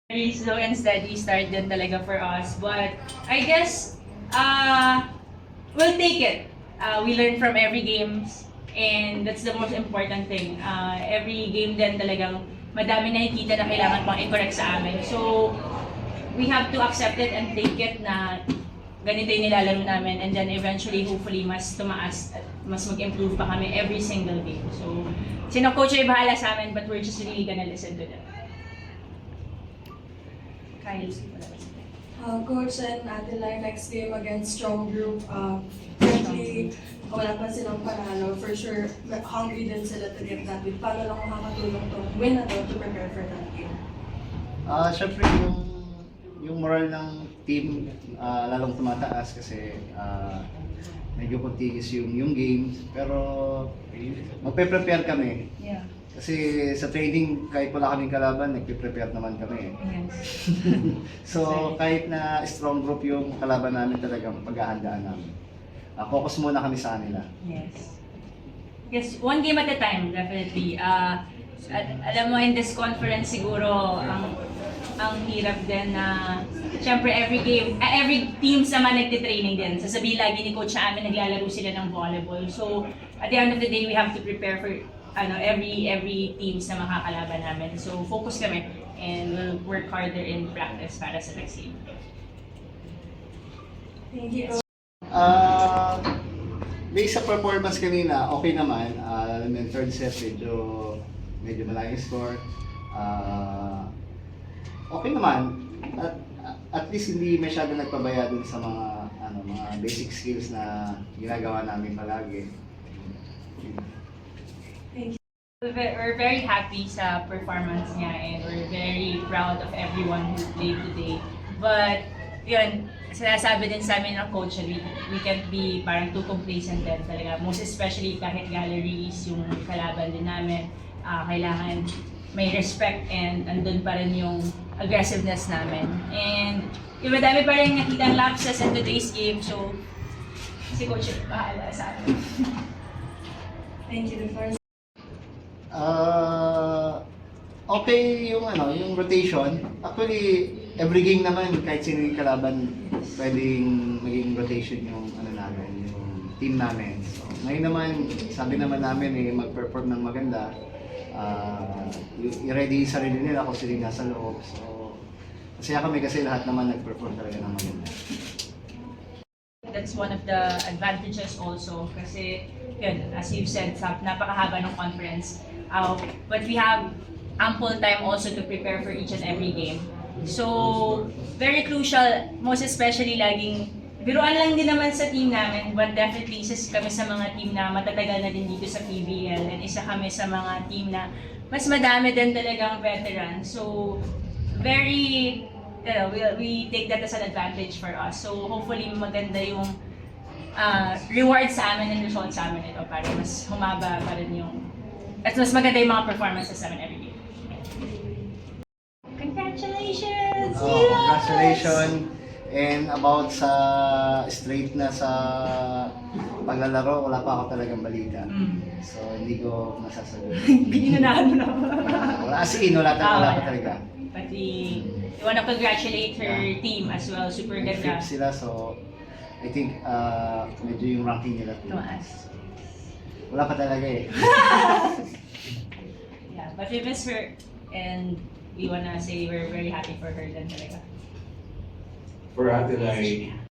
Very slow and steady start din talaga for us. But I guess we'll take it. We learn from every games and that's the most important thing. Every game din talagang madami nakikita na kailangan pang i-correct sa amin. So we have to accept it and take it na ganito yung nilalaro namin and then eventually, hopefully, mas tumaas at mas mag-improve pa kami every single game. So, sino coach ay bahala sa amin but we're just really gonna listen to them. Coach and Adeline, next game against Strong Group, currently wala pa silang panalo. For sure, hungry din sila to get that win. Paano lang makakatulong to win na to prepare for that game? Siyempre yung moral ng team lalong tumataas kasi medyo contigious yung games. Pero magpe-prepare kami. Yeah. Kasi sa training, kahit wala kaming kalaban, nagpe-prepare naman kami. Yes. So kahit na strong group yung kalaban namin, talagang paghahandaan namin. Focus muna kami sa kanila. Yes. Yes, one game at a time, definitely. Alam mo, in this conference siguro, ang hirap din na, syempre every game, every team naman nagtitraining din. Sasabihin lagi ni coach sa amin, naglalaro sila ng volleyball. So, at the end of the day, we have to prepare for every teams na makakalaban namin. So, focus kami and we'll work harder in practice para sa next game. Thank you, Coach. Based sa performance kanina, okay naman. Yung third set, medyo malaking score. Okay naman. At least hindi masyado nagpabaya dun sa mga basic skills na ginagawa namin palagi. We're very happy sa performance niya and we're very proud of everyone who played today. But, yun, sinasabi din sa amin ng coach, we can't be parang too complacent din talaga. Most especially kahit galleries, yung kalaban din namin, kailangan may respect and andun pa rin yung aggressiveness namin. And yung madami pa rin nakitang lapses in today's game, so si coach yung bahala sa amin. Thank you, the first. Okay yung rotation. Actually, every game naman kahit sino yung kalaban, pwedeng maging rotation yung namin, yung team namin. So, ngayon naman, sabi naman namin mag-perform ng maganda. I-ready yung sarili nila kung sila nasa loob. So, masaya kami kasi lahat naman nag-perform talaga ng maganda. That's one of the advantages also kasi yun, as you've said, napakahaba ng conference. But we have ample time also to prepare for each and every game. So, very crucial, most especially laging, biruan lang din naman sa team namin, but definitely isa kami sa mga team na matatagal na din dito sa PBL and isa kami sa mga team na mas madami din talagang veteran. So, very, we take that as an advantage for us. So, hopefully maganda yung reward sa amin and result sa amin ito para mas humaba pa rin yung, at mas maganda yung mga performances namin every day. Congratulations! Congratulations! And about sa straight na sa paglalaro, wala pa ako talagang balita. So, hindi ko masasagot. Binunahan mo na ba? Wala pa talaga. But we want to congratulate her team as well. Super ganda. Fit sila, so I think medyo yung ranking nila Tumaas. wala pa talaga eh. Yeah, but we miss her and we wanna say we're very happy for her din talaga. For Adeline,